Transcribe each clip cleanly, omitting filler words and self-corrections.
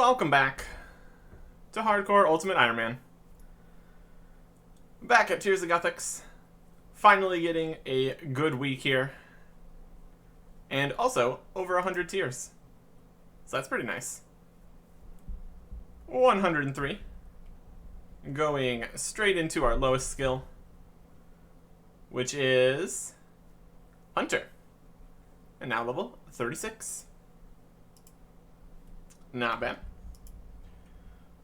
Welcome back to Hardcore Ultimate Iron Man. Back at Tears of Gothics. Finally getting a good week here. And also, over 100 tiers. So that's pretty nice. 103. Going straight into our lowest skill, which is Hunter. And now level 36. Not bad.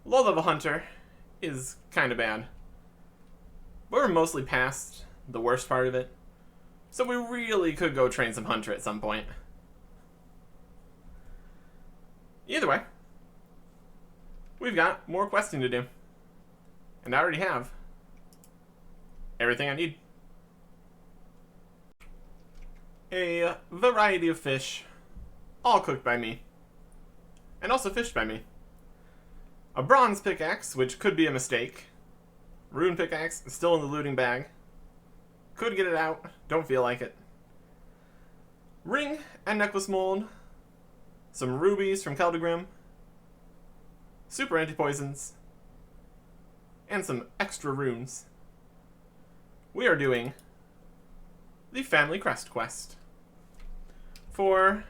Low level Hunter is kind of bad. But we're mostly past the worst part of it. So we really could go train some Hunter at some point. Either way, we've got more questing to do. And I already have everything I need. A variety of fish, all cooked by me. And also fished by me. A bronze pickaxe, which could be a mistake. Rune pickaxe, still in the looting bag. Could get it out, don't feel like it. Ring and necklace mold. Some rubies from Keldegrim. Super anti-poisons. And some extra runes. We are doing the Family Crest quest for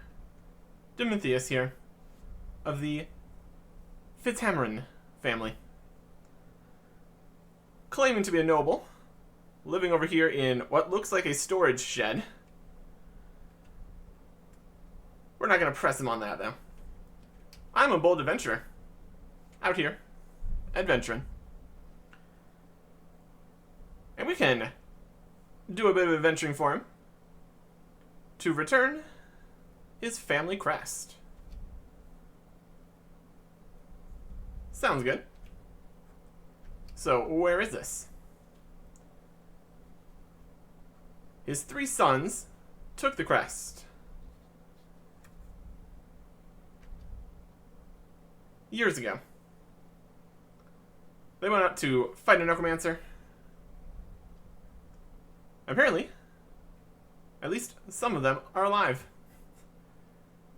Dimitheus here, of the Fitzhammeron family. Claiming to be a noble, living over here in what looks like a storage shed. We're not going to press him on that, though. I'm a bold adventurer. Out here, adventuring. And we can do a bit of adventuring for him to return his family crest. Sounds good. So, where is this? His 3 sons took the crest years ago. They went out to fight a necromancer. Apparently, at least some of them are alive.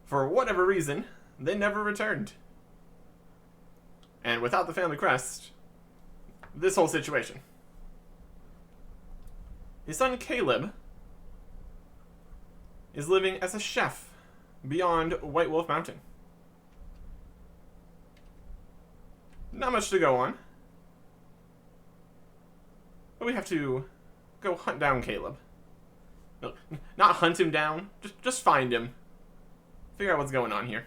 For whatever reason, they never returned. And without the family crest, this whole situation. His son Caleb is living as a chef beyond White Wolf Mountain. Not much to go on. But we have to go hunt down Caleb. No, not hunt him down, just find him. Figure out what's going on here.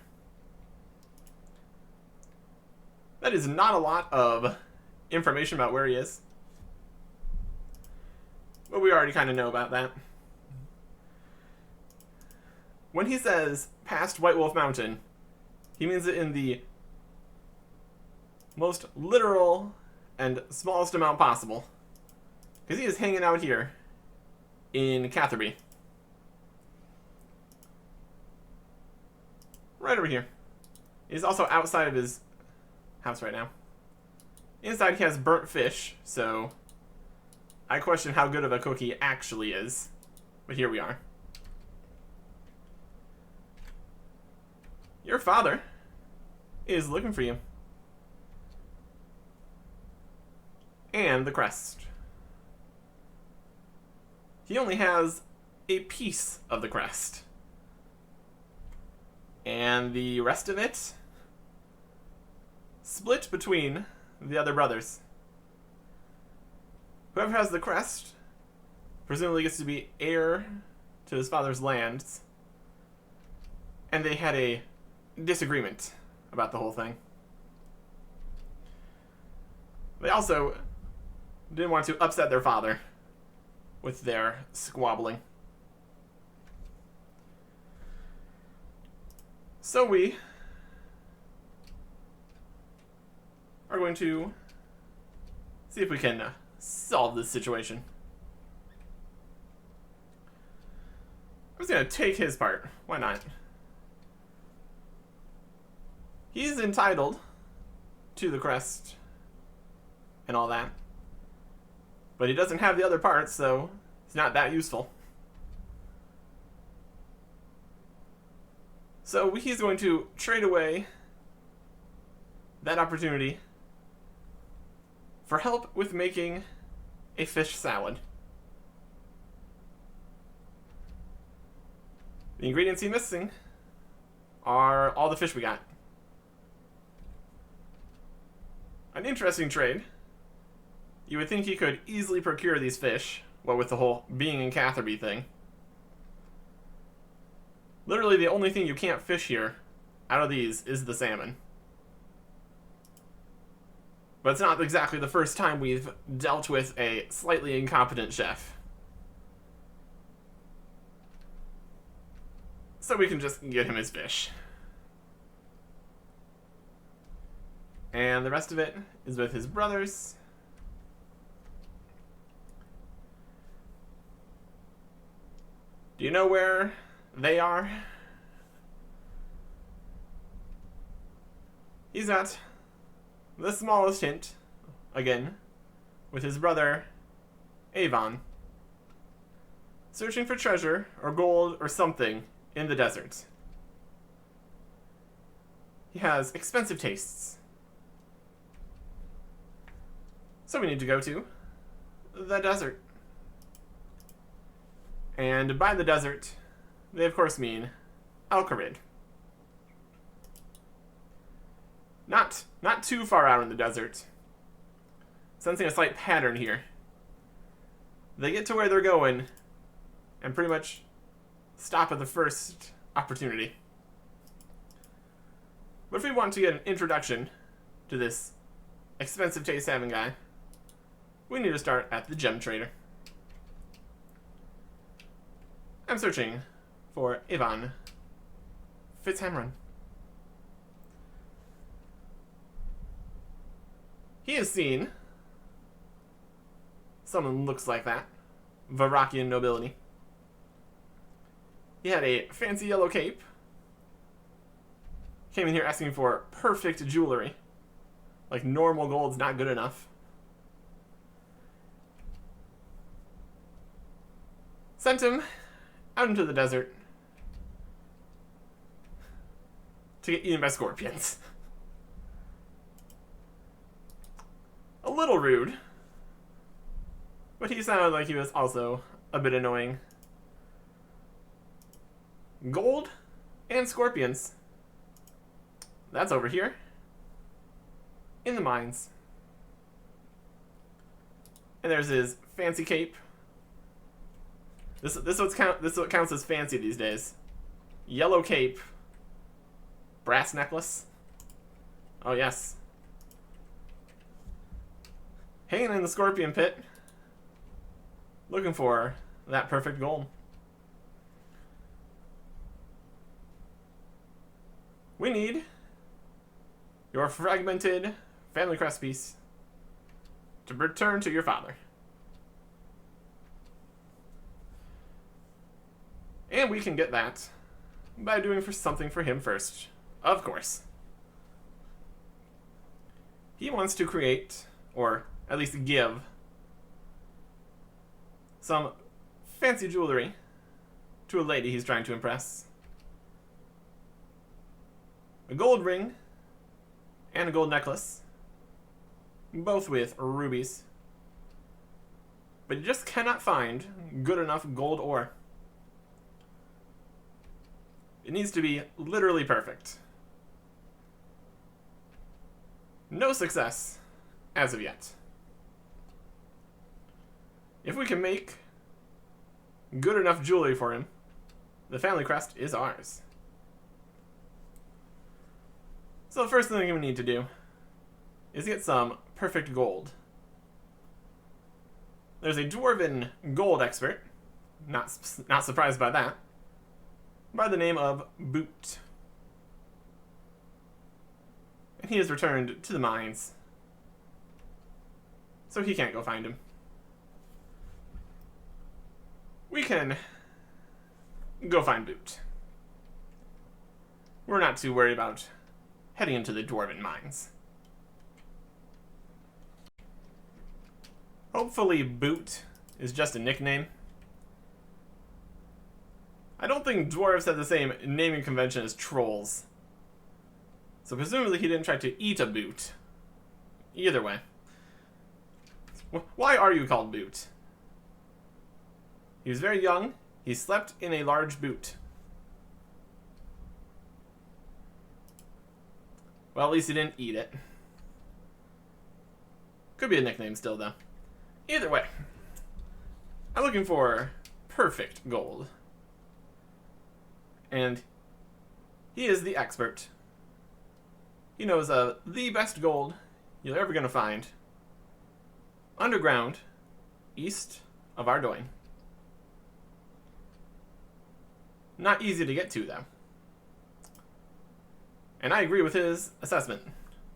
That is not a lot of information about where he is. But we already kind of know about that. When he says past White Wolf Mountain, he means it in the most literal and smallest amount possible. Because he is hanging out here in Catherby. Right over here. He's also outside of his house right now. Inside he has burnt fish, so I question how good of a cook he actually is. But here we are. Your father is looking for you. And the crest. He only has a piece of the crest. And the rest of it split between the other brothers. Whoever has the crest presumably gets to be heir to his father's lands. And they had a disagreement about the whole thing. They also didn't want to upset their father with their squabbling. So we are going to see if we can solve this situation. I'm just going to take his part. Why not? He's entitled to the crest and all that. But he doesn't have the other parts, so it's not that useful. So he's going to trade away that opportunity for help with making a fish salad. The ingredients he's missing are all the fish we got. An interesting trade. You would think he could easily procure these fish, what with the whole being in Catherby thing. Literally the only thing you can't fish here out of these is the salmon. But it's not exactly the first time we've dealt with a slightly incompetent chef. So we can just get him his fish. And the rest of it is with his brothers. Do you know where they are? He's at the smallest hint, again, with his brother, Avon, searching for treasure or gold or something in the desert. He has expensive tastes. So we need to go to the desert. And by the desert, they of course mean Alcarid. Not too far out in the desert. Sensing a slight pattern here. They get to where they're going and pretty much stop at the first opportunity. But if we want to get an introduction to this expensive taste having guy, we need to start at the gem trader. I'm searching for Ivan Fitzhamron. He has seen someone looks like that. Varakian nobility. He had a fancy yellow cape. Came in here asking for perfect jewelry. Like normal gold's not good enough. Sent him out into the desert to get eaten by scorpions. A little rude, but he sounded like he was also a bit annoying. Gold and scorpions. That's over here in the mines. And there's his fancy cape. This what counts as fancy these days. Yellow cape. Brass necklace. Oh yes. Hanging in the scorpion pit. Looking for that perfect gold. We need your fragmented family crest piece to return to your father. And we can get that by doing something for him first. Of course. He wants to create, or at least give, some fancy jewelry to a lady he's trying to impress. A gold ring and a gold necklace, both with rubies. But you just cannot find good enough gold ore. It needs to be literally perfect. No success as of yet. If we can make good enough jewelry for him, the family crest is ours. So the first thing we need to do is get some perfect gold. There's a dwarven gold expert, not surprised by that, by the name of Boot. And he has returned to the mines, so he can't go find him. We can go find Boot. We're not too worried about heading into the dwarven mines. Hopefully Boot is just a nickname. I don't think dwarves have the same naming convention as trolls. So presumably he didn't try to eat a boot. Either way. Why are you called Boot? He was very young. He slept in a large boot. Well, at least he didn't eat it. Could be a nickname still, though. Either way. I'm looking for perfect gold. And he is the expert. He knows the best gold you're ever going to find. Underground, east of Ardoin. Not easy to get to, though. And I agree with his assessment,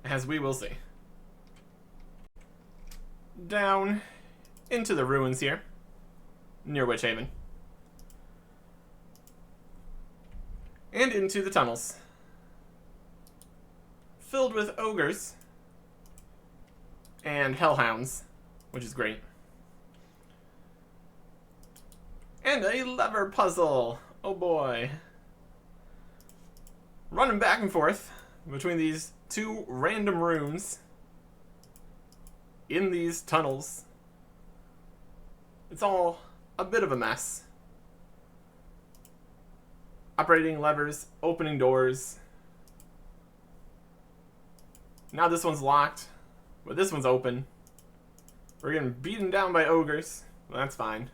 as we will see. Down into the ruins here, near Witch Haven. And into the tunnels. Filled with ogres and hellhounds, which is great. And a lever puzzle. Oh boy. Running back and forth between these two random rooms in these tunnels. It's all a bit of a mess. Operating levers, opening doors. Now this one's locked, but this one's open. We're getting beaten down by ogres. Well, that's fine.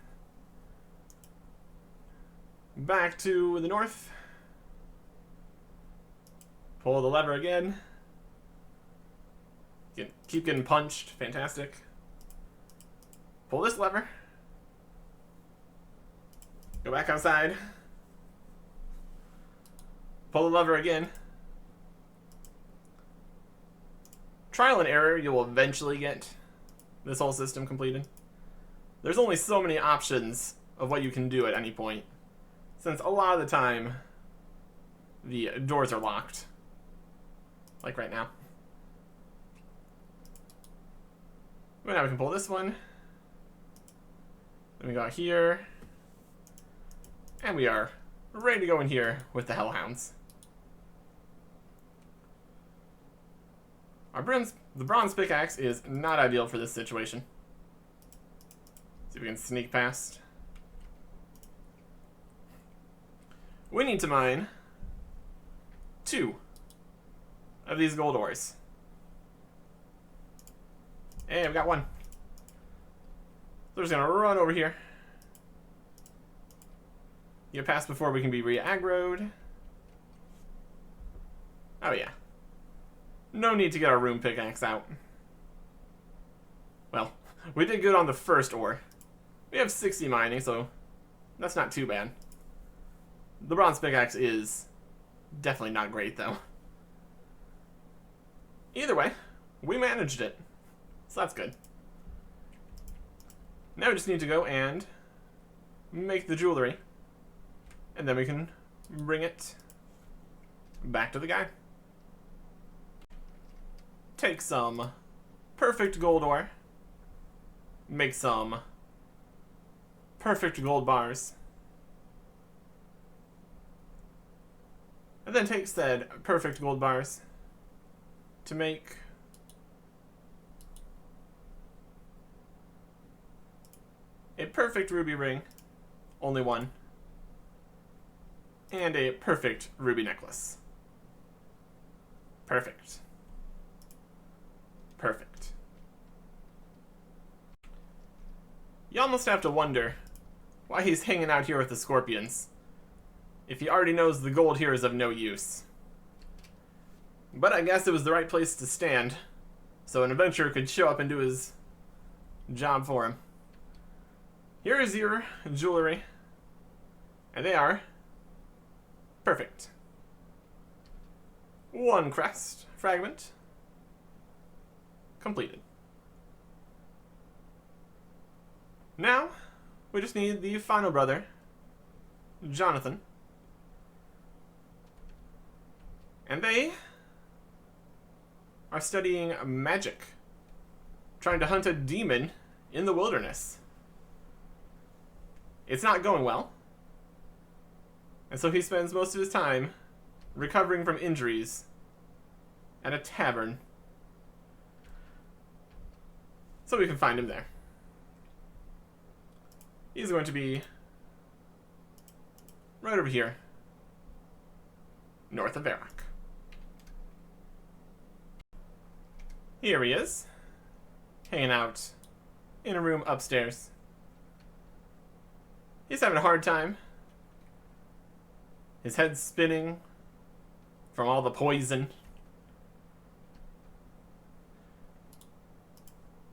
Back to the north. Pull the lever again. Keep getting punched. Fantastic. Pull this lever. Go back outside. Pull the lever again. Trial and error, you will eventually get this whole system completed. There's only so many options of what you can do at any point, since a lot of the time the doors are locked. Like right now. But now we can pull this one. Then we go out here. And we are ready to go in here with the hellhounds. The bronze pickaxe is not ideal for this situation. See if we can sneak past. We need to mine 2 of these gold ores. Hey, we got 1. So we're just gonna run over here. Get past before we can be re-aggroed. Oh yeah. No need to get our rune pickaxe out. Well, we did good on the first ore. We have 60 mining, so that's not too bad. The bronze pickaxe is definitely not great, though. Either way, we managed it. So that's good. Now we just need to go and make the jewelry. And then we can bring it back to the guy. Take some perfect gold ore. Make some perfect gold bars. And then take said perfect gold bars to make a perfect ruby ring, only 1, and a perfect ruby necklace. Perfect. Perfect. You almost have to wonder why he's hanging out here with the scorpions, if he already knows the gold here is of no use. But I guess it was the right place to stand, so an adventurer could show up and do his job for him. Here is your jewelry, and they are perfect. 1 crest fragment completed. Now, we just need the final brother, Jonathan. And they are studying magic, trying to hunt a demon in the wilderness. It's not going well, and so he spends most of his time recovering from injuries at a tavern. So we can find him there. He's going to be right over here, north of Varrock. Here he is, hanging out in a room upstairs. He's having a hard time. His head's spinning from all the poison.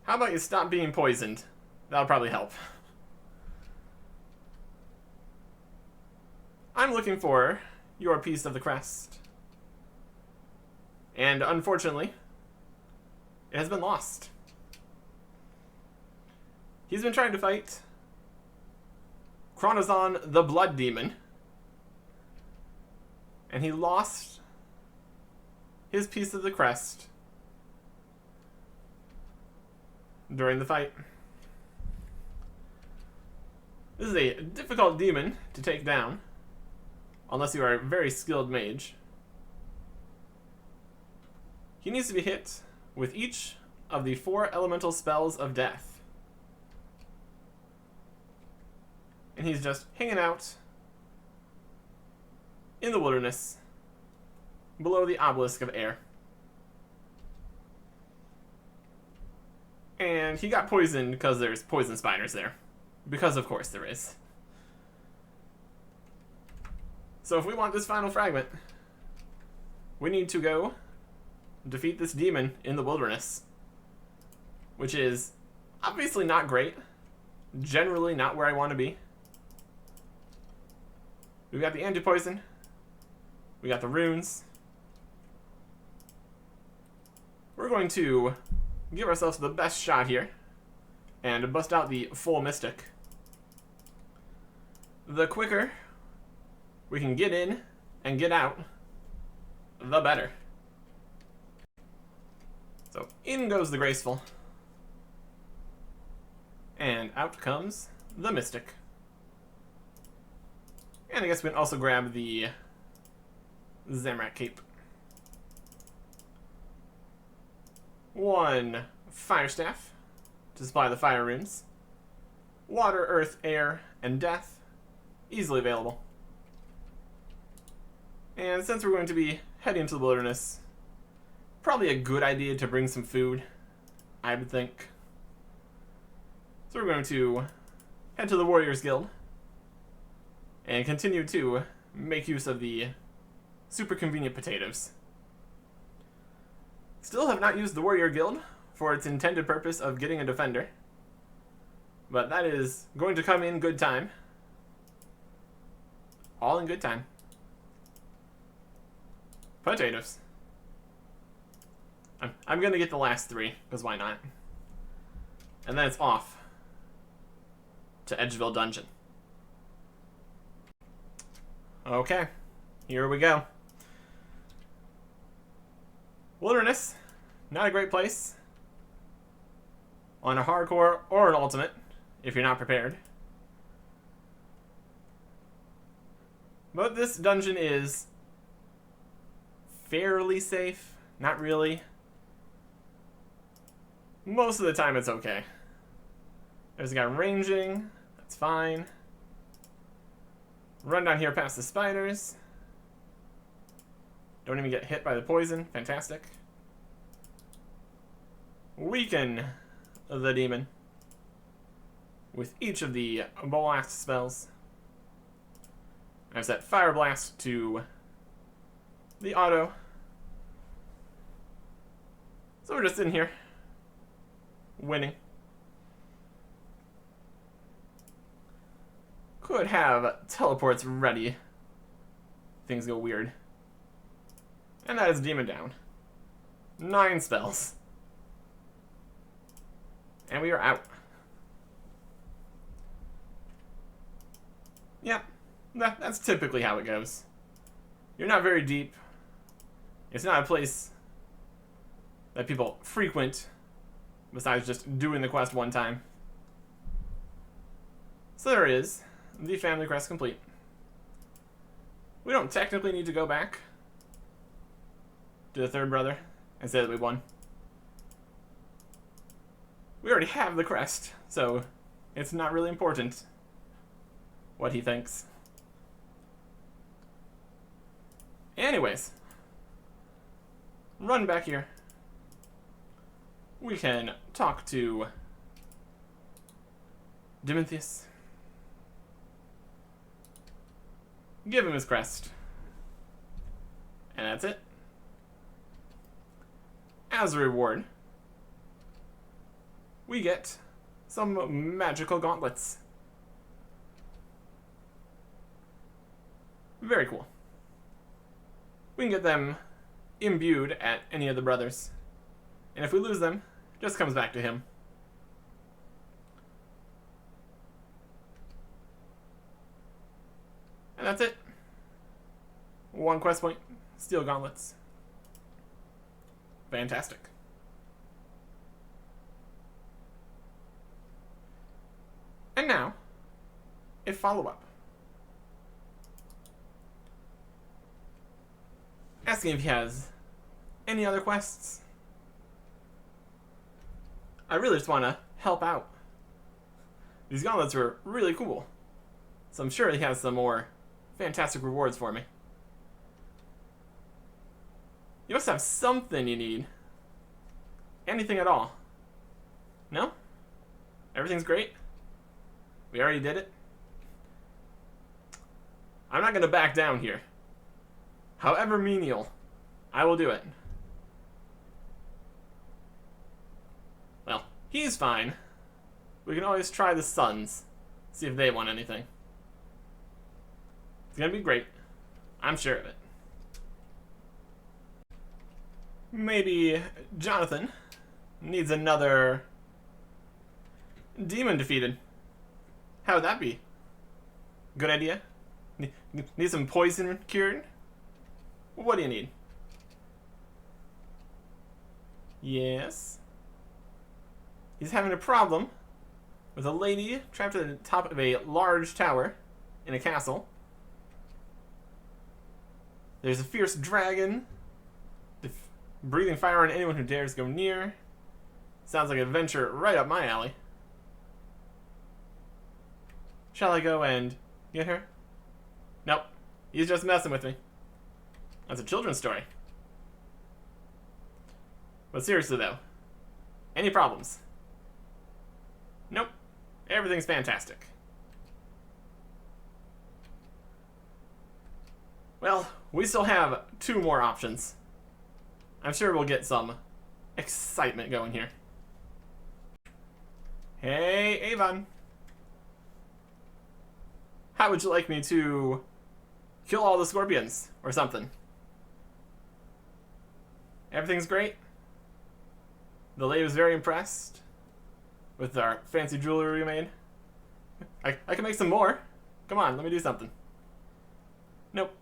How about you stop being poisoned? That'll probably help. I'm looking for your piece of the crest. And unfortunately, it has been lost. He's been trying to fight Chronozon the Blood Demon. And he lost his piece of the crest during the fight. This is a difficult demon to take down, unless you are a very skilled mage. He needs to be hit with each of the 4 elemental spells of death. And he's just hanging out in the wilderness below the obelisk of air. And he got poisoned because there's poison spiders there. Because of course there is. So if we want this final fragment, we need to go defeat this demon in the wilderness. Which is obviously not great. Generally not where I want to be. We've got the anti-poison. We got the runes. We're going to give ourselves the best shot here and bust out the full mystic. The quicker we can get in and get out, the better. So in goes the graceful. And out comes the mystic. And I guess we can also grab the Zamrak cape. 1 fire staff to supply the fire runes. Water, earth, air, and death, easily available. And since we're going to be heading to the wilderness, probably a good idea to bring some food, I would think. So we're going to head to the Warriors Guild and continue to make use of the super convenient potatoes. Still have not used the Warrior Guild for its intended purpose of getting a defender, but that is going to come in good time. All in good time. Potatoes. I'm gonna get the last 3, because why not? And then it's off to Edgeville Dungeon. Okay, here we go. Wilderness, not a great place on a hardcore or an ultimate if you're not prepared. But this dungeon is fairly safe, not really. Most of the time it's okay. There's a guy ranging, that's fine. Run down here past the spiders. Don't even get hit by the poison, fantastic. Weaken the demon with each of the blast spells. I've set Fire Blast to the auto. So we're just in here, winning. Could have teleports ready. Things go weird. And that is demon down. 9 spells. And we are out. Yep. That's typically how it goes. You're not very deep. It's not a place that people frequent besides just doing the quest one time. So there is the family crest complete. We don't technically need to go back to the third brother. and say that we won. We already have the crest, so it's not really important what he thinks. Anyways, run back here. We can talk to Dimithius. Give him his crest. And that's it. As a reward, we get some magical gauntlets. Very cool. We can get them imbued at any of the brothers. And if we lose them, it just comes back to him. And that's it. One quest point. Steel gauntlets. Fantastic. And now, a follow-up. Asking if he has any other quests. I really just want to help out. These gauntlets are really cool. So I'm sure he has some more fantastic rewards for me. You must have something you need. Anything at all. No? Everything's great? We already did it? I'm not going to back down here. However menial, I will do it. Well, he's fine. We can always try the Sons. See if they want anything. It's gonna be great. I'm sure of it. Maybe Jonathan needs another demon defeated. How would that be? Good idea? Need some poison cured? What do you need? Yes. He's having a problem with a lady trapped at the top of a large tower in a castle. There's a fierce dragon breathing fire on anyone who dares go near. Sounds like an adventure right up my alley. Shall I go and get her? Nope. He's just messing with me. That's a children's story. But seriously though, any problems? Nope. Everything's fantastic. Well, we still have 2 more options. I'm sure we'll get some excitement going here. Hey, Avon. How would you like me to kill all the scorpions or something? Everything's great? The lady was very impressed with our fancy jewelry we made. I can make some more. Come on, let me do something. Nope.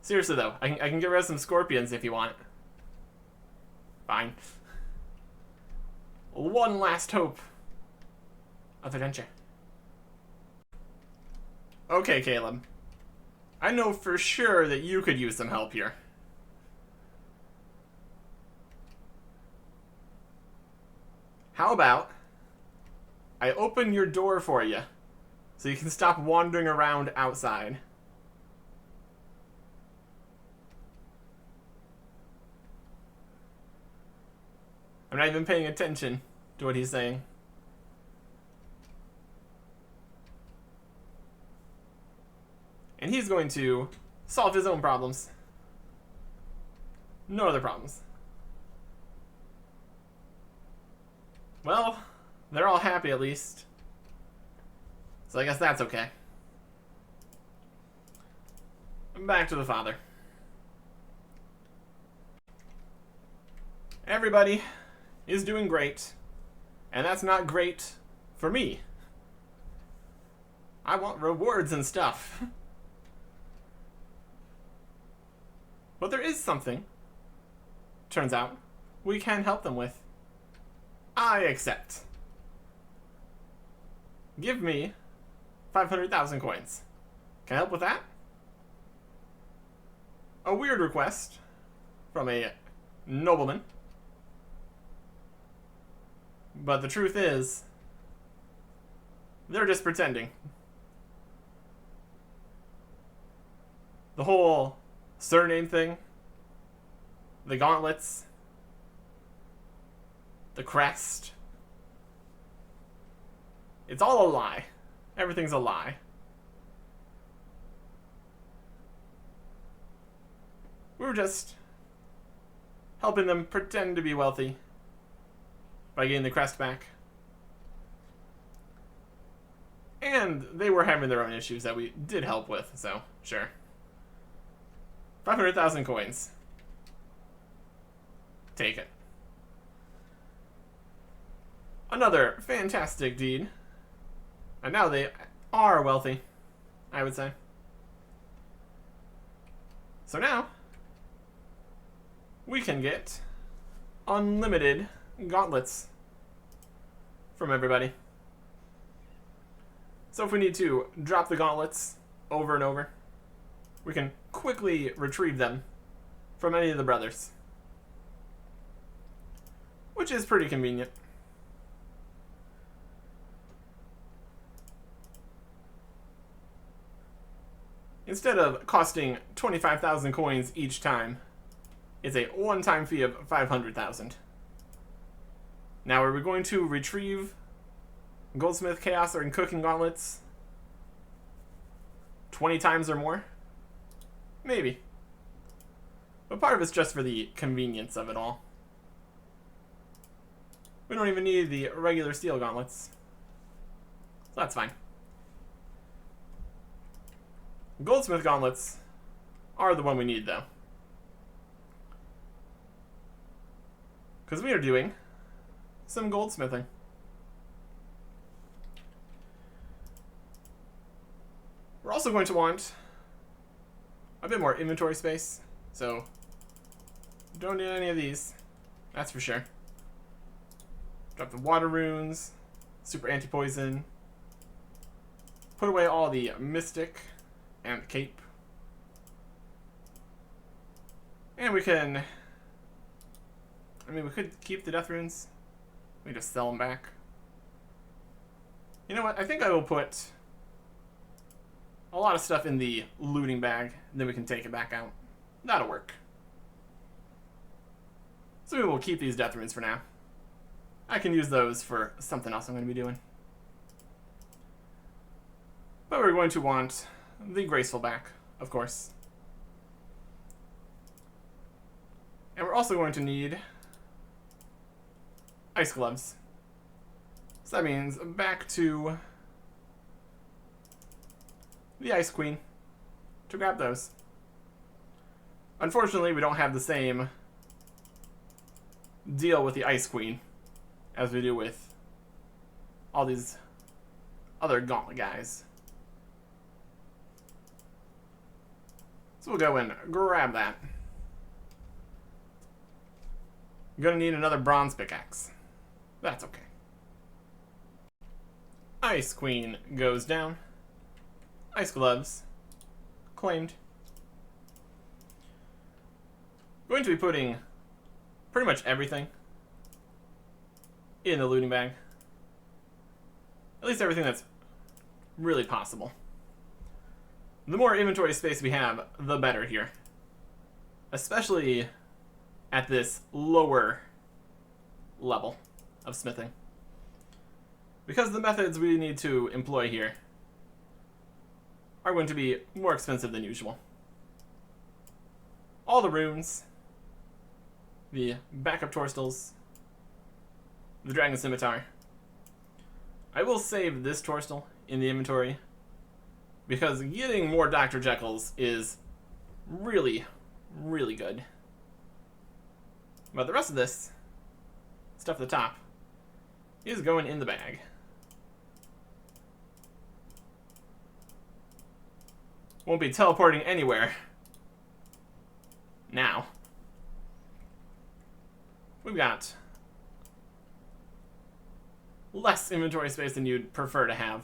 Seriously though, I can get rid of some scorpions if you want. Fine. One last hope of adventure. Okay, Caleb. I know for sure that you could use some help here. How about I open your door for you so you can stop wandering around outside? I'm not even paying attention to what he's saying. And he's going to solve his own problems. No other problems. Well, they're all happy at least. So I guess that's okay. Back to the father. Everybody is doing great. And that's not great for me. I want rewards and stuff. But there is something, turns out, we can help them with. I accept. Give me 500,000 coins. Can I help with that? a weird request from a nobleman. But the truth is, they're just pretending. The whole surname thing, the gauntlets, the crest, it's all a lie. Everything's a lie. We were just helping them pretend to be wealthy by getting the crest back. And they were having their own issues that we did help with, so sure. 500,000 coins. Take it. Another fantastic deed. And now they are wealthy, I would say. So now, we can get unlimited gauntlets from everybody. So if we need to drop the gauntlets over and over, we can quickly retrieve them from any of the brothers. Which is pretty convenient. Instead of costing 25,000 coins each time, it's a one-time fee of 500,000. Now, are we going to retrieve Goldsmith, Chaos, or Cooking Gauntlets 20 times or more? Maybe. But part of it's just for the convenience of it all. We don't even need the regular steel gauntlets. So that's fine. Goldsmith gauntlets are the one we need, though. Because we are doing some goldsmithing. We're also going to want a bit more inventory space, so don't need any of these, that's for sure. Drop the water runes, super anti-poison, put away all the mystic and cape, and we can, I mean, we could keep the death runes, we just sell them back. You know what, I think I will put a lot of stuff in the looting bag, and then we can take it back out. That'll work. So we will keep these death runes for now. I can use those for something else I'm going to be doing. But we're going to want the graceful back, of course. And we're also going to need ice gloves. So that means back to the Ice Queen to grab those. Unfortunately, we don't have the same deal with the Ice Queen as we do with all these other gauntlet guys. So we'll go and grab that. I'm gonna need another bronze pickaxe. That's okay. Ice Queen goes down. Ice gloves claimed. Going to be putting pretty much everything in the looting bag. At least everything that's really possible. The more inventory space we have, the better here. Especially at this lower level of smithing. Because the methods we need to employ here are going to be more expensive than usual. All the runes, the backup torstals, the dragon scimitar. I will save this torstal in the inventory because getting more Dr. Jekylls is really, really good. But the rest of this stuff at the top is going in the bag. Won't be teleporting anywhere now. We've got less inventory space than you'd prefer to have,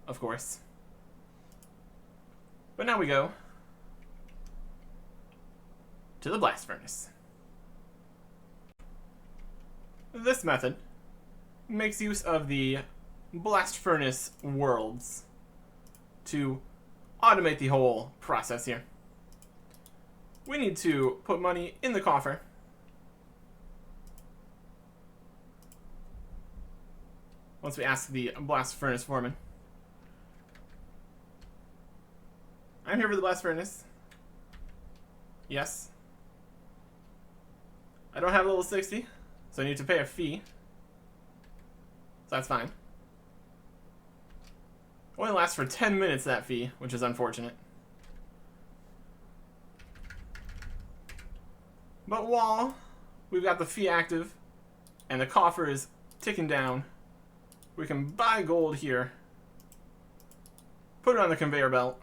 of course. But now we go to the blast furnace. This method makes use of the blast furnace worlds to automate the whole process here. We need to put money in the coffer. Once we ask the blast furnace foreman. I'm here for the blast furnace. Yes. I don't have level 60, so I need to pay a fee. So that's fine. Only lasts for 10 minutes, that fee, which is unfortunate. But while we've got the fee active and the coffer is ticking down, we can buy gold here, put it on the conveyor belt,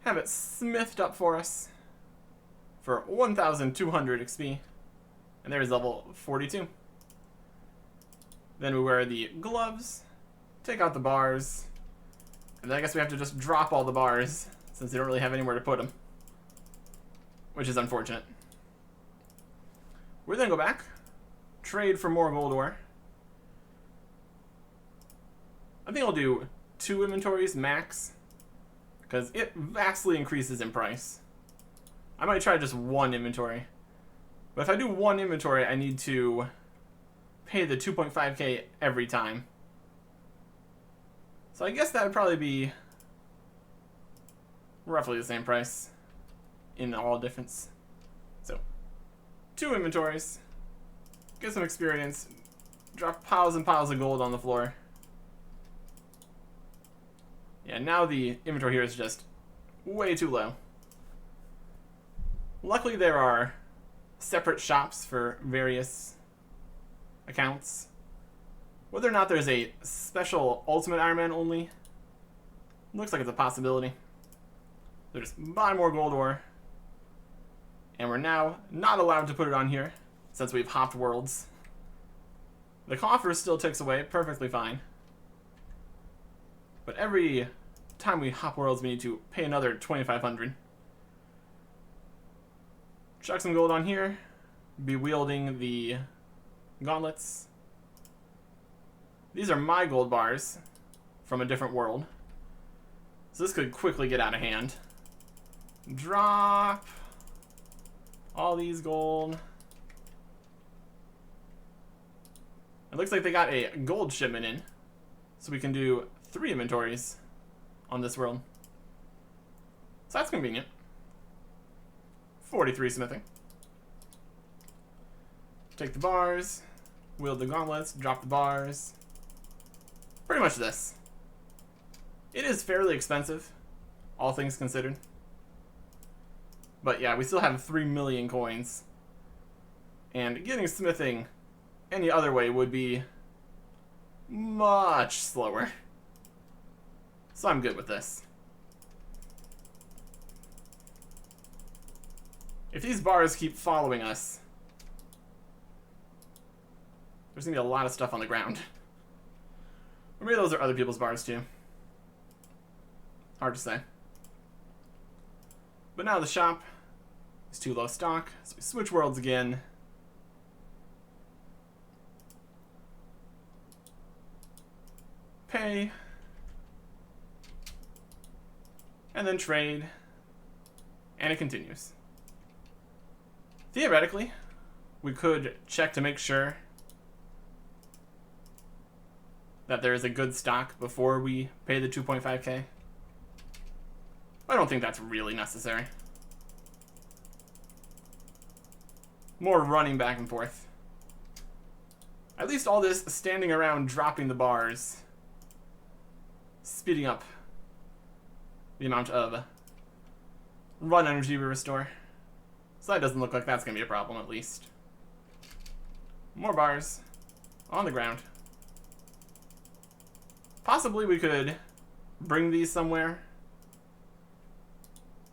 have it smithed up for us for 1,200 XP, and there's level 42. Then we wear the gloves, take out the bars, and then I guess we have to just drop all the bars since they don't really have anywhere to put them, which is unfortunate. We then go back, trade for more gold ore. I think I'll do 2 inventories max, because it vastly increases in price. I might try just 1 inventory. But if I do 1 inventory, I need to pay the 2.5k every time. So I guess that would probably be roughly the same price in all difference. So, 2 inventories, get some experience, drop piles and piles of gold on the floor. Yeah, now the inventory here is just way too low. Luckily there are separate shops for various accounts. Whether or not there's a special Ultimate Iron Man only, looks like it's a possibility. So just buy more gold ore. And we're now not allowed to put it on here, since we've hopped worlds. The coffer still ticks away perfectly fine. But every time we hop worlds, we need to pay another 2,500. Chuck some gold on here. Be wielding the gauntlets. These are my gold bars from a different world. So this could quickly get out of hand. Drop all these gold. It looks like they got a gold shipment in. So we can do 3 inventories on this world. So that's convenient. 43 smithing. Take the bars, wield the gauntlets, drop the bars. Pretty much this. It is fairly expensive, all things considered. But yeah, we still have 3 million coins. And getting smithing any other way would be much slower. So I'm good with this. If these bars keep following us, there's gonna be a lot of stuff on the ground. Or maybe those are other people's bars too. Hard to say. But now the shop is too low stock, so we switch worlds again. Pay. And then trade. And it continues. Theoretically, we could check to make sure that there is a good stock before we pay the 2.5k. I don't think that's really necessary. More running back and forth. At least all this standing around dropping the bars, speeding up the amount of run energy we restore. So that doesn't look like that's going to be a problem, at least. More bars on the ground. Possibly we could bring these somewhere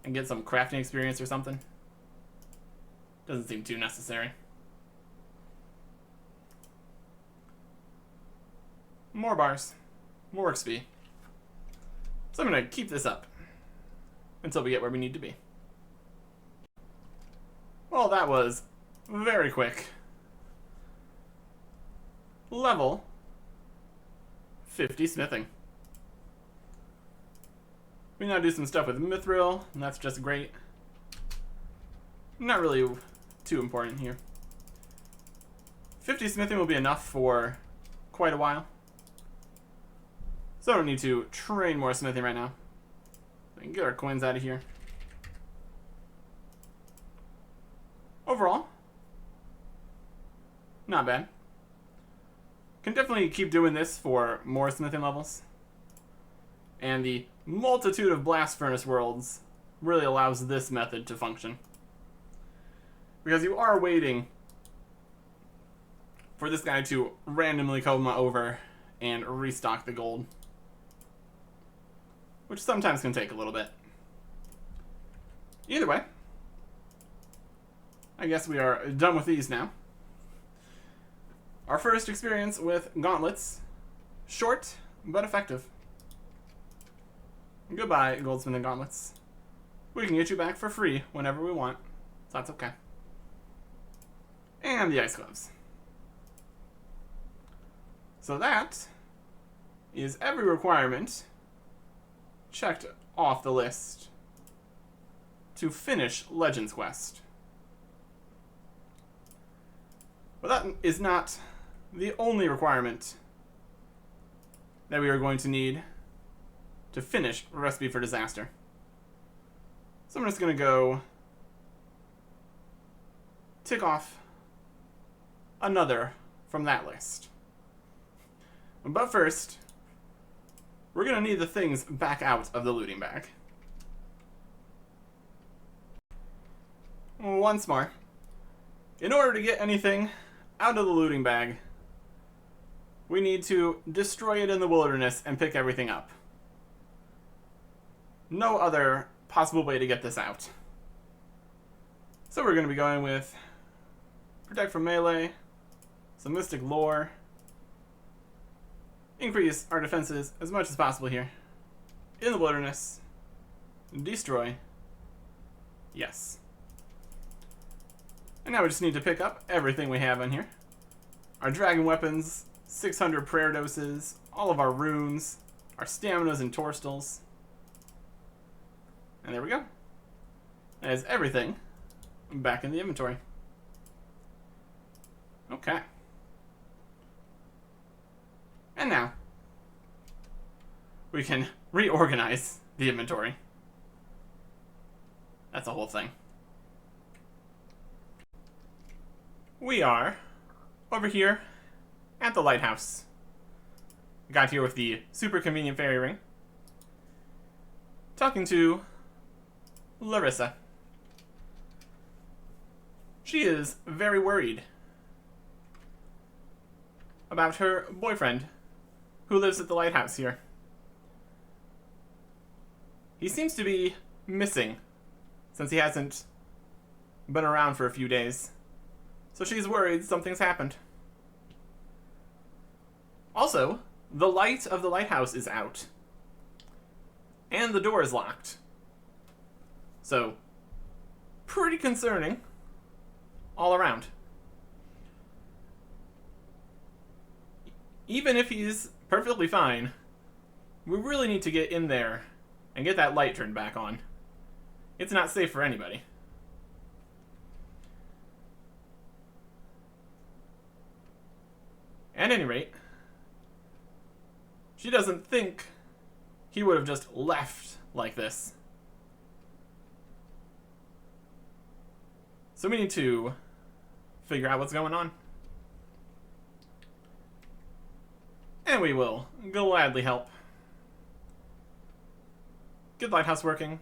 and get some crafting experience or something. Doesn't seem too necessary. More bars. More XP. So I'm going to keep this up until we get where we need to be. Well, that was very quick. Level 50 smithing. We now do some stuff with mithril, and that's just great. Not really too important here. 50 smithing will be enough for quite a while. So I don't need to train more smithing right now. We can get our coins out of here. Overall, not bad. Can definitely keep doing this for more smithing levels. And the multitude of blast furnace worlds really allows this method to function. Because you are waiting for this guy to randomly come over and restock the gold. Which sometimes can take a little bit. Either way, I guess we are done with these now. Our first experience with gauntlets. Short, but effective. Goodbye, goldsmithing gauntlets. We can get you back for free whenever we want, so that's okay. And the ice gloves. So that is every requirement checked off the list to finish Legends Quest. But that is not the only requirement that we are going to need to finish Recipe for Disaster. So I'm just going to go tick off another from that list. But first, we're going to need the things back out of the looting bag. Once more, in order to get anything out of the looting bag, we need to destroy it in the wilderness and pick everything up. No other possible way to get this out. So we're going to be going with Protect from Melee, some Mystic Lore, increase our defenses as much as possible here. In the wilderness, destroy, yes. And now we just need to pick up everything we have in here. Our dragon weapons, 600 prayer doses, all of our runes, our staminas and torstals. And there we go. That is everything back in the inventory. Okay. And now, we can reorganize the inventory. That's the whole thing. We are over here at the lighthouse. Got here with the super convenient fairy ring. Talking to Larissa. She is very worried about her boyfriend who lives at the lighthouse here. He seems to be missing since he hasn't been around for a few days. So she's worried something's happened. Also, the light of the lighthouse is out. And the door is locked. So, pretty concerning all around. Even if he's perfectly fine, we really need to get in there and get that light turned back on. It's not safe for anybody. At any rate, she doesn't think he would have just left like this. So we need to figure out what's going on. And we will gladly help. Get the lighthouse working.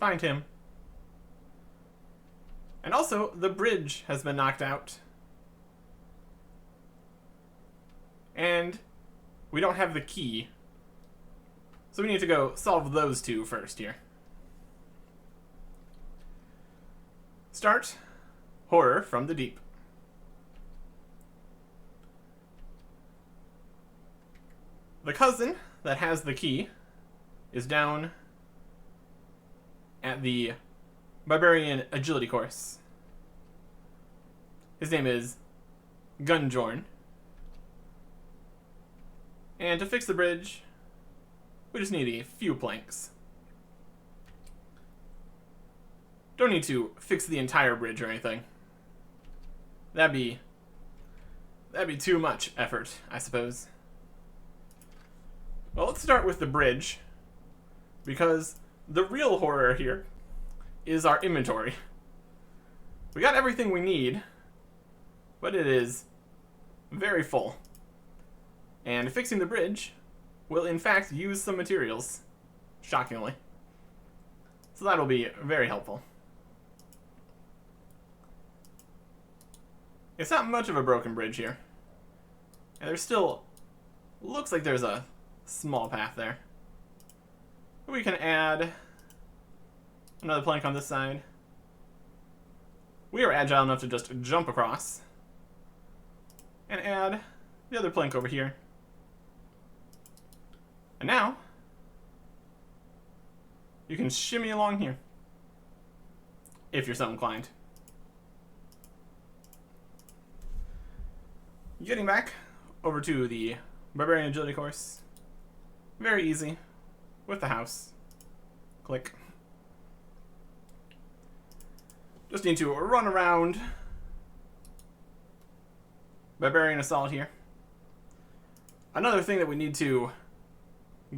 Find him. And also, the bridge has been knocked out. And we don't have the key. So we need to go solve those two first here. Start Horror from the Deep. The cousin that has the key is down at the barbarian agility course. His name is Gunjorn. And to fix the bridge, we just need a few planks. Don't need to fix the entire bridge or anything. That'd be too much effort, I suppose. Well, let's start with the bridge, because the real horror here is our inventory. We got everything we need, but it is very full. And fixing the bridge will in fact use some materials, shockingly. So that'll be very helpful. It's not much of a broken bridge here. And there's still, looks like there's a small path there. We can add another plank on this side. We are agile enough to just jump across. And add the other plank over here. And now, you can shimmy along here, if you're so inclined. Getting back over to the Barbarian Agility course. Very easy, with the house. Click. Just need to run around Barbarian Assault here. Another thing that we need to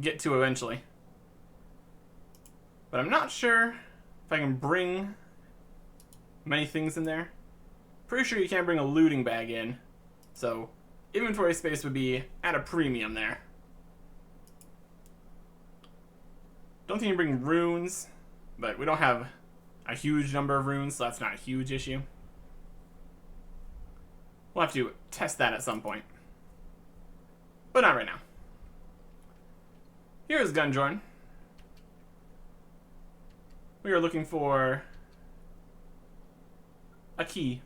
get to eventually. But I'm not sure if I can bring many things in there. Pretty sure you can't bring a looting bag in. So inventory space would be at a premium there. Don't think you can bring runes, but we don't have a huge number of runes, so that's not a huge issue. We'll have to test that at some point. But not right now. Here's Gunjorn. We are looking for a key.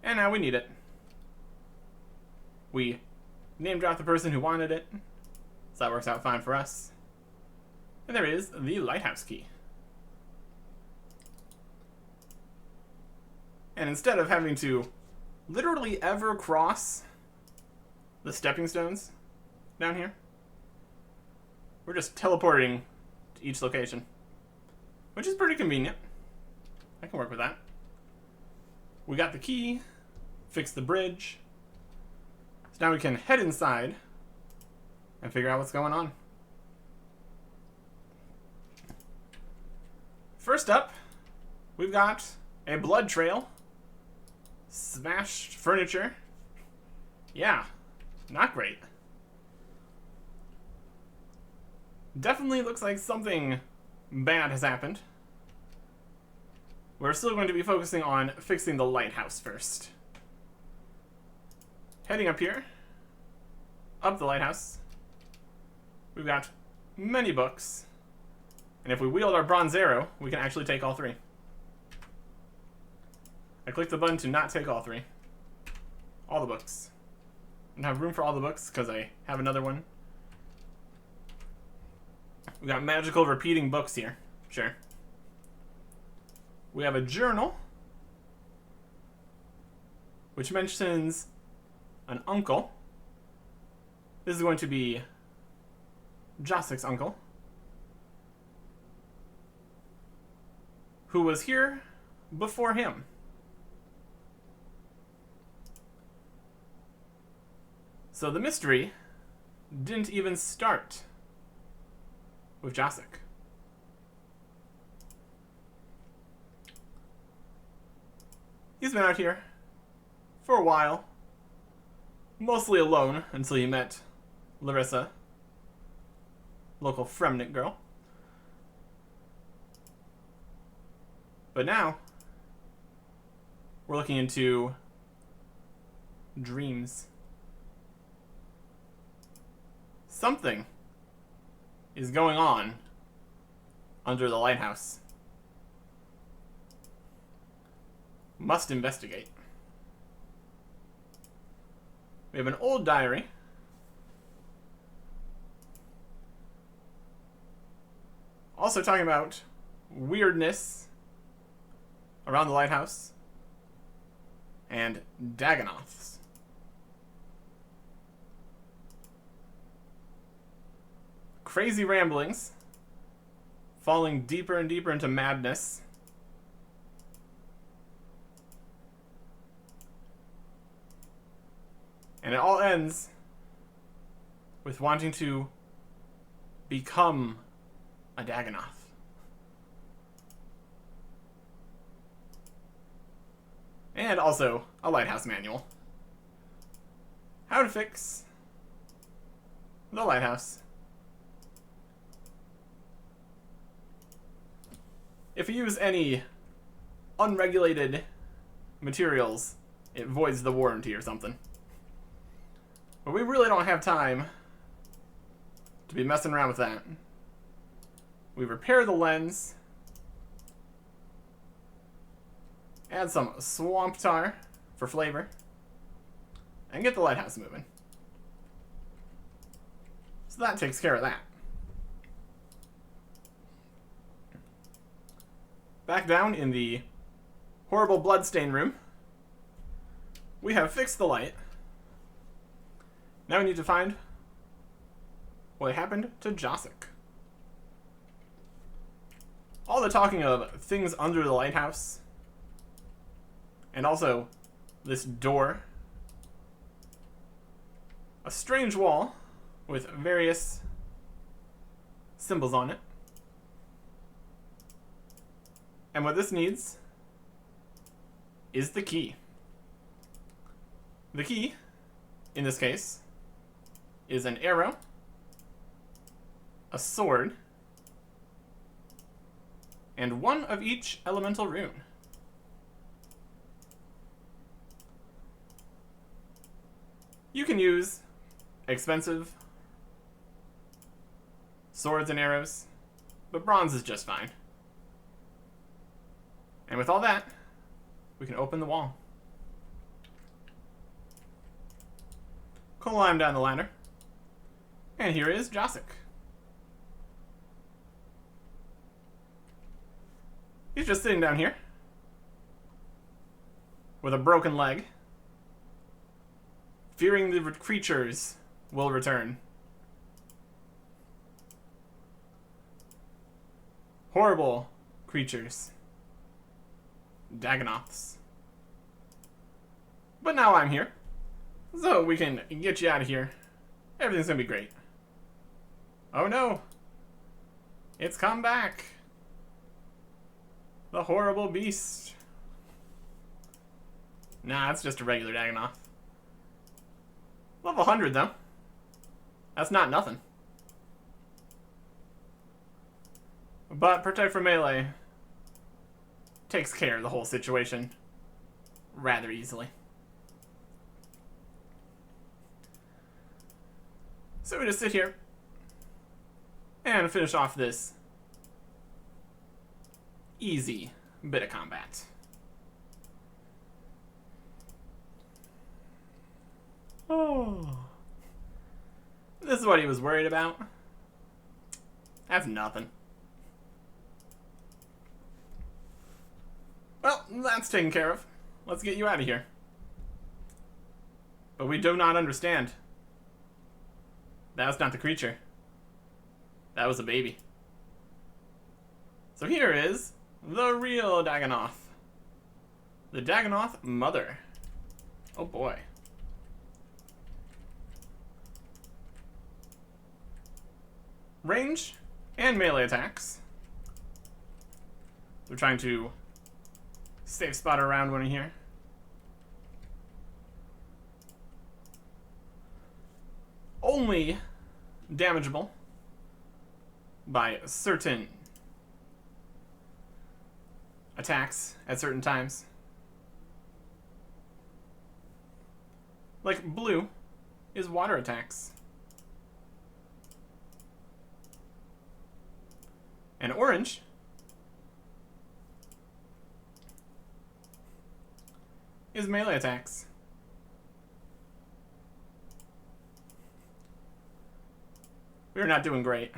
And now we need it. We name dropped the person who wanted it, so that works out fine for us. And there is the lighthouse key. And instead of having to literally ever cross the stepping stones down here, we're just teleporting to each location, which is pretty convenient. I can work with that. We got the key, fix the bridge. So now we can head inside and figure out what's going on. First up, we've got a blood trail, smashed furniture. Yeah, not great. Definitely looks like something bad has happened. We're still going to be focusing on fixing the lighthouse first. Heading up here, up the lighthouse, we've got many books. And if we wield our bronze arrow, we can actually take all three. I clicked the button to not take all three. All the books. I don't have room for all the books because I have another one. We got magical repeating books here. Sure. We have a journal, which mentions an uncle. This is going to be Jagex's uncle, who was here before him. So the mystery didn't even start with Jagex. He's been out here for a while, mostly alone until he met Larissa, local Fremnik girl. But now, we're looking into dreams. Something is going on under the lighthouse. Must investigate. We have an old diary. Also talking about weirdness around the lighthouse and Dagonoths. Crazy ramblings, falling deeper and deeper into madness. And it all ends with wanting to become a Dagonoth. And also a lighthouse manual. How to fix the lighthouse. If you use any unregulated materials, it voids the warranty or something. But we really don't have time to be messing around with that. We repair the lens. Add some swamp tar for flavor. And get the lighthouse moving. So that takes care of that. Back down in the horrible bloodstain room, we have fixed the light. Now we need to find what happened to Jagex. All the talking of things under the lighthouse, and also this door, a strange wall with various symbols on it. And what this needs is the key. The key, in this case, is an arrow, a sword, and one of each elemental rune. You can use expensive swords and arrows, but bronze is just fine. And with all that, we can open the wall. Climb down the ladder. And here is Jagex. He's just sitting down here with a broken leg, fearing the creatures will return. Horrible creatures. Dagonoths. But now I'm here, so we can get you out of here. Everything's gonna be great. Oh no! It's come back! The horrible beast. Nah, it's just a regular Dagonoth. Level 100 though. That's not nothing. But Protect from Melee takes care of the whole situation rather easily. So we just sit here and finish off this easy bit of combat. Oh. This is what he was worried about. That's nothing. Well, that's taken care of. Let's get you out of here. But we do not understand. That was not the creature. That was a baby. So here is the real Dagonoth. The Dagonoth mother. Oh boy. Range and melee attacks. We're trying to safe spot around one here. Only damageable by certain attacks at certain times. Like blue is water attacks. And orange is melee attacks. We're not doing great.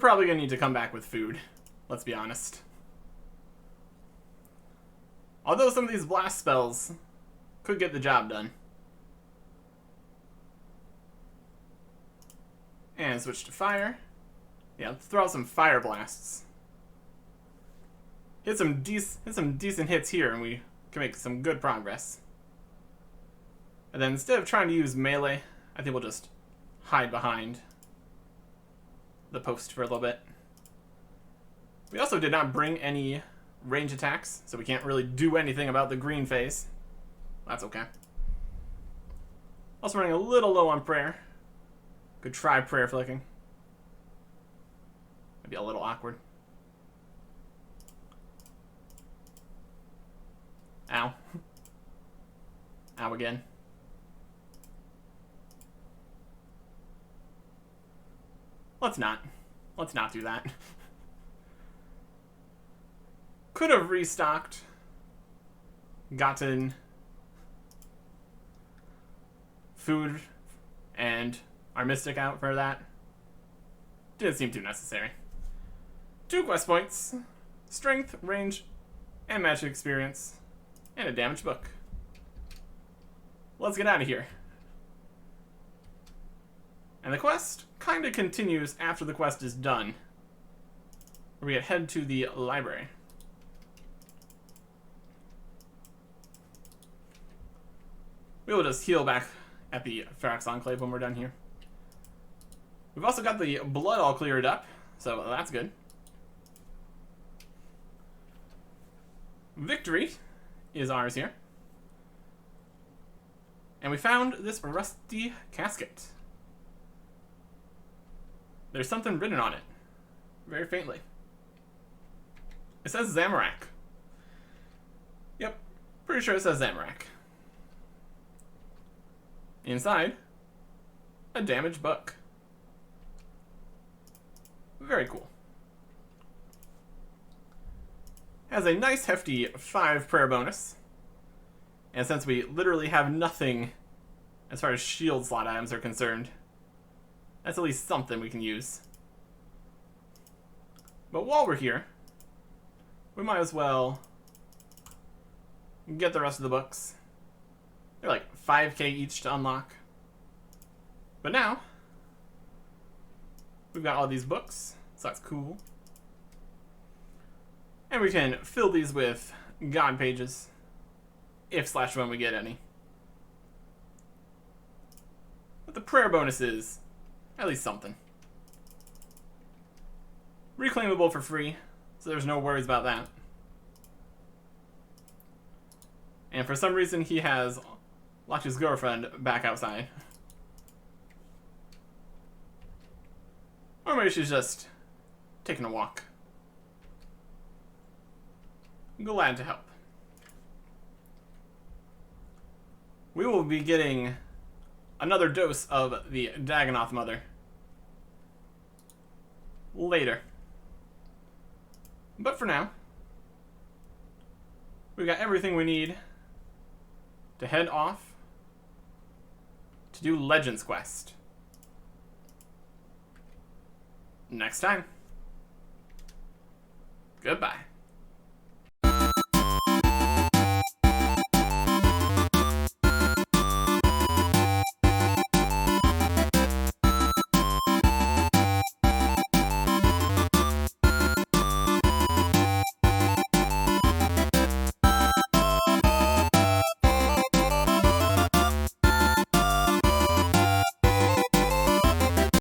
probably going to need to come back with food. Let's be honest. Although some of these blast spells could get the job done. And switch to fire. Yeah, let's throw out some fire blasts. Hit some decent hits here and we can make some good progress. And then instead of trying to use melee, I think we'll just hide behind the post for a little bit. We also did not bring any range attacks, so we can't really do anything about the green phase. That's okay. Also running a little low on prayer. Could try prayer flicking. Maybe a little awkward. Ow. Ow again. Let's not do that. Could have restocked. Gotten food and our mystic out for that. Didn't seem too necessary. 2 quest points. Strength, range, and magic experience. And a damaged book. Let's get out of here. And the quest kind of continues after the quest is done. Where we head to the library. We will just heal back at the Pharax Enclave when we're done here. We've also got the blood all cleared up, so that's good. Victory is ours here. And we found this rusty casket. There's something written on it, very faintly. It says Zamorak. Yep, pretty sure it says Zamorak. Inside, a damaged book. Very cool. Has a nice hefty 5 prayer bonus. And since we literally have nothing as far as shield slot items are concerned, that's at least something we can use. But while we're here, we might as well get the rest of the books. They're like 5k each to unlock. But now, we've got all these books, so that's cool. And we can fill these with God pages, if / when we get any. But the prayer bonus is at least something. Reclaimable for free, so there's no worries about that. And for some reason he has locked his girlfriend back outside. Or maybe she's just taking a walk. Glad to help. We will be getting another dose of the Dagonoth Mother later. But for now, we've got everything we need to head off to do Legends Quest. Next time. Goodbye.